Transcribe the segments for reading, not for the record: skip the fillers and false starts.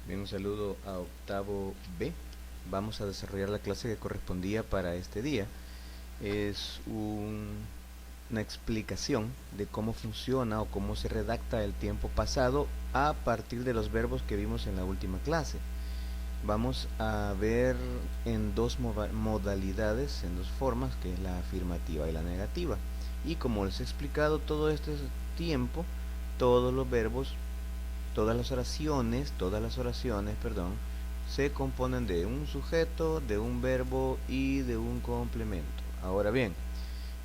Bien, un saludo a octavo B. Vamos a desarrollar la clase que correspondía para este día. Es una explicación de cómo funciona o cómo se redacta el tiempo pasado a partir de los verbos que vimos en la última clase. Vamos a ver en dos modalidades, en dos formas, que es la afirmativa y la negativa. Y como les he explicado todo este tiempo, todos los verbos, todas las oraciones, perdón, se componen de un sujeto, de un verbo y de un complemento. Ahora bien,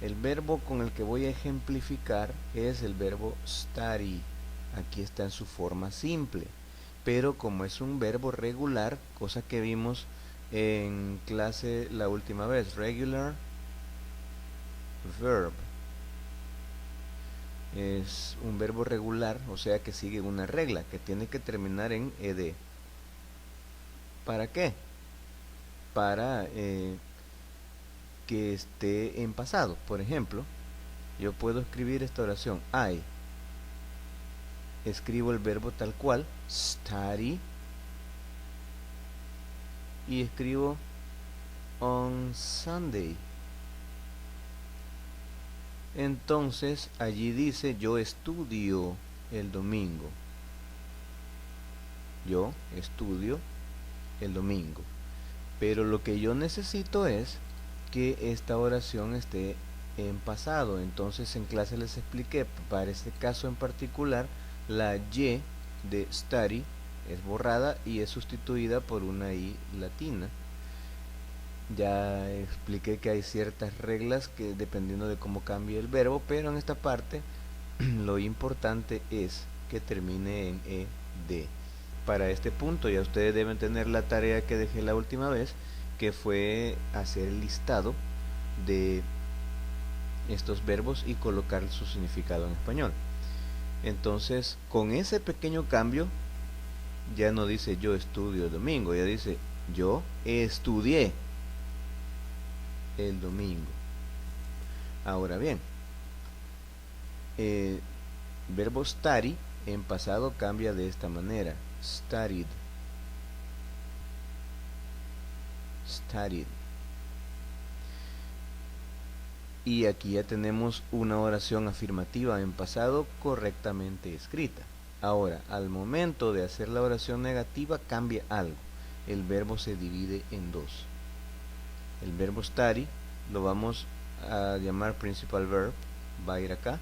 el verbo con el que voy a ejemplificar es el verbo study. Aquí está en su forma simple, pero como es un verbo regular, cosa que vimos en clase la última vez, regular verb, es un verbo regular, o sea que sigue una regla que tiene que terminar en ed. ¿Para qué? Para que esté en pasado. Por ejemplo, yo puedo escribir esta oración: I. Escribo el verbo tal cual, study, y escribo on Sunday. Entonces allí dice yo estudio el domingo. Yo estudio el domingo. Pero lo que yo necesito es que esta oración esté en pasado. Entonces en clase les expliqué, para este caso en particular, la Y de study es borrada y es sustituida por una I latina. Ya expliqué que hay ciertas reglas que dependiendo de cómo cambie el verbo, pero en esta parte lo importante es que termine en ed. Para este punto ya ustedes deben tener la tarea que dejé la última vez, que fue hacer el listado de estos verbos y colocar su significado en español. Entonces, con ese pequeño cambio, ya no dice yo estudio el domingo, ya dice yo estudié el domingo. Ahora bien, verbo study en pasado cambia de esta manera: studied, studied. Y aquí ya tenemos una oración afirmativa en pasado correctamente escrita. Ahora, al momento de hacer la oración negativa cambia algo. El verbo se divide en dos. El verbo study lo vamos a llamar principal verb, va a ir acá,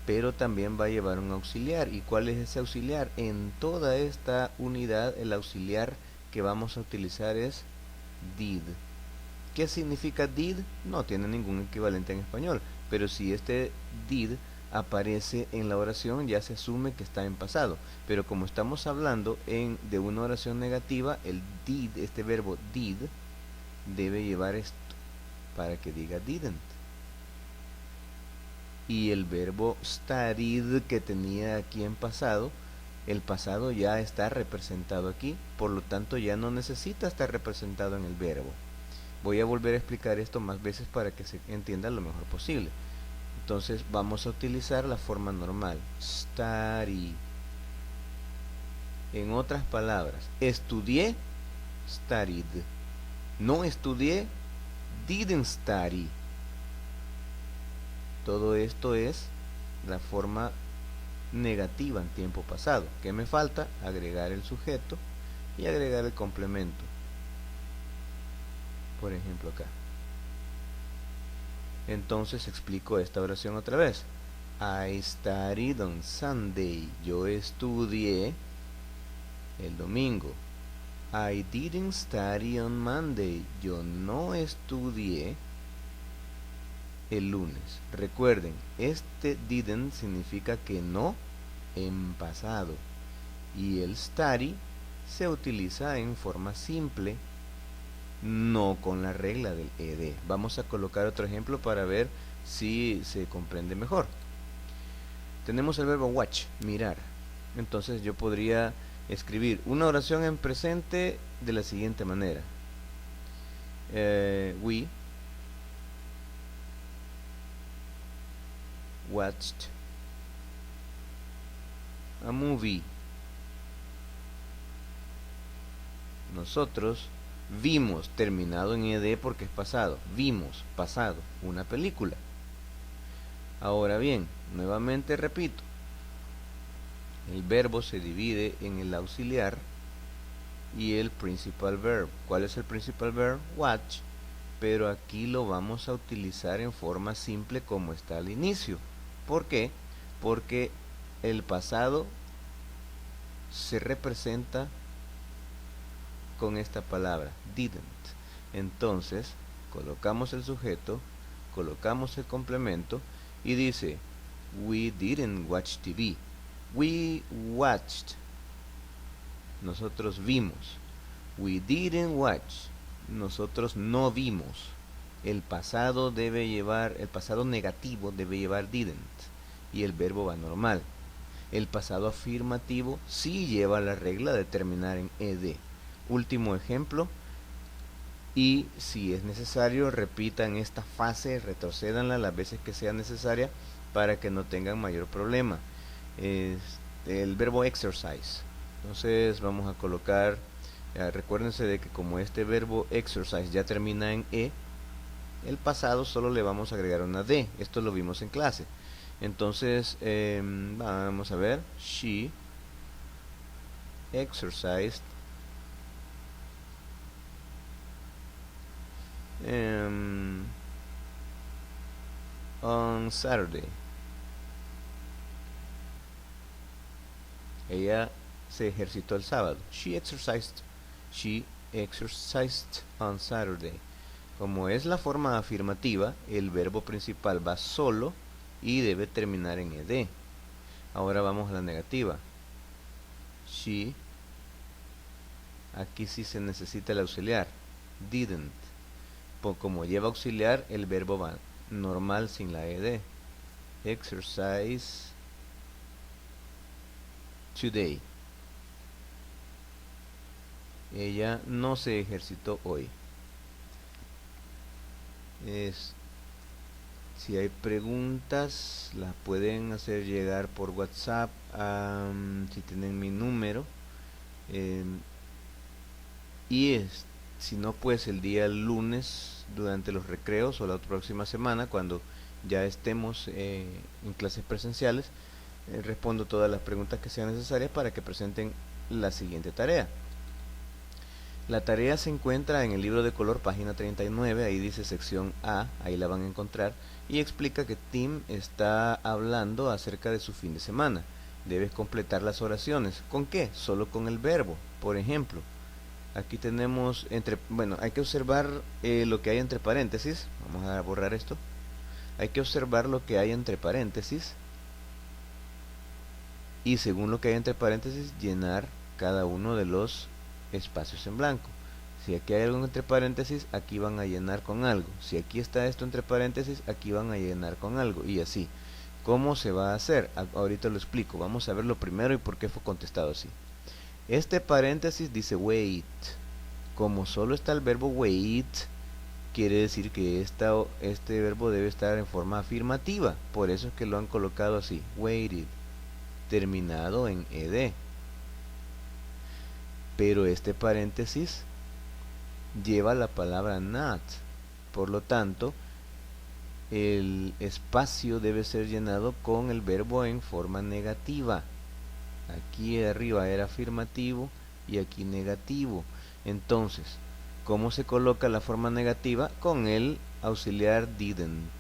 pero también va a llevar un auxiliar. ¿Y cuál es ese auxiliar? En toda esta unidad el auxiliar que vamos a utilizar es did. ¿Qué significa did? No tiene ningún equivalente en español, pero si este did aparece en la oración ya se asume que está en pasado. Pero como estamos hablando de una oración negativa, el did, este verbo did, debe llevar esto para que diga didn't. Y el verbo studied que tenía aquí en pasado, el pasado ya está representado aquí, por lo tanto ya no necesita estar representado en el verbo. Voy a volver a explicar esto más veces para que se entienda lo mejor posible. Entonces vamos a utilizar la forma normal, study. En otras palabras, estudié, studied. No estudié, didn't study. Todo esto es la forma negativa en tiempo pasado. ¿Qué me falta? Agregar el sujeto y agregar el complemento. Por ejemplo acá. Entonces explico esta oración otra vez. I studied on Sunday. Yo estudié el domingo. I didn't study on Monday. Yo no estudié el lunes. Recuerden, este didn't significa que no en pasado. Y el study se utiliza en forma simple, no con la regla del ed. Vamos a colocar otro ejemplo para ver si se comprende mejor. Tenemos el verbo watch, mirar. Entonces yo podría escribir una oración en presente de la siguiente manera: we watched a movie. nosotros vimos, terminado en ed porque es pasado, vimos, pasado, una película. Ahora bien, nuevamente repito, el verbo se divide en el auxiliar y el principal verb. ¿Cuál es el principal verb? Watch. Pero aquí lo vamos a utilizar en forma simple como está al inicio. ¿Por qué? Porque el pasado se representa con esta palabra, didn't. Entonces, colocamos el sujeto, colocamos el complemento y dice, we didn't watch TV. We watched. Nosotros vimos. We didn't watch. Nosotros no vimos. El pasado negativo debe llevar didn't y el verbo va normal. El pasado afirmativo sí lleva la regla de terminar en ed. Último ejemplo, y si es necesario repitan esta fase, retrocédanla las veces que sea necesaria para que no tengan mayor problema. El verbo exercise. Entonces vamos a colocar, recuérdense de que como este verbo exercise ya termina en e, el pasado solo le vamos a agregar una d. Esto lo vimos en clase. Entonces vamos a ver, she exercised on Saturday. Ella se ejercitó el sábado. She exercised on Saturday. Como es la forma afirmativa, el verbo principal va solo y debe terminar en ed. Ahora vamos a la negativa. She, aquí sí se necesita el auxiliar, didn't. Como lleva auxiliar, el verbo va normal sin la ed. Exercise today. Ella no se ejercitó hoy. Si hay preguntas, las pueden hacer llegar por WhatsApp, si tienen mi número. Si no, pues el día lunes durante los recreos o la próxima semana, cuando ya estemos en clases presenciales, respondo todas las preguntas que sean necesarias para que presenten la siguiente tarea. La tarea se encuentra en el libro de color, página 39, ahí dice sección A, ahí la van a encontrar, y explica que Tim está hablando acerca de su fin de semana. Debes completar las oraciones. ¿Con qué? Solo con el verbo. Por ejemplo, aquí tenemos, hay que observar lo que hay entre paréntesis. Vamos a borrar esto. Hay que observar lo que hay entre paréntesis y según lo que hay entre paréntesis llenar cada uno de los espacios en blanco. Si aquí hay algo entre paréntesis, aquí van a llenar con algo. Si aquí está esto entre paréntesis, aquí van a llenar con algo, y así. ¿Cómo se va a hacer? Ahorita lo explico. Vamos a ver lo primero y por qué fue contestado así. Este paréntesis dice wait. Como solo está el verbo wait, quiere decir que este verbo debe estar en forma afirmativa. Por eso es que lo han colocado así, waited, terminado en ed. Pero este paréntesis lleva la palabra not. Por lo tanto, el espacio debe ser llenado con el verbo en forma negativa. Aquí arriba era afirmativo y aquí negativo. Entonces, ¿cómo se coloca la forma negativa? Con el auxiliar didn't.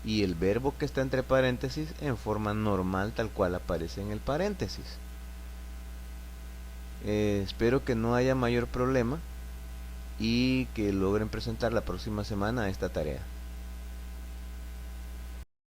Y el verbo que está entre paréntesis en forma normal, tal cual aparece en el paréntesis. Espero que no haya mayor problema y que logren presentar la próxima semana esta tarea.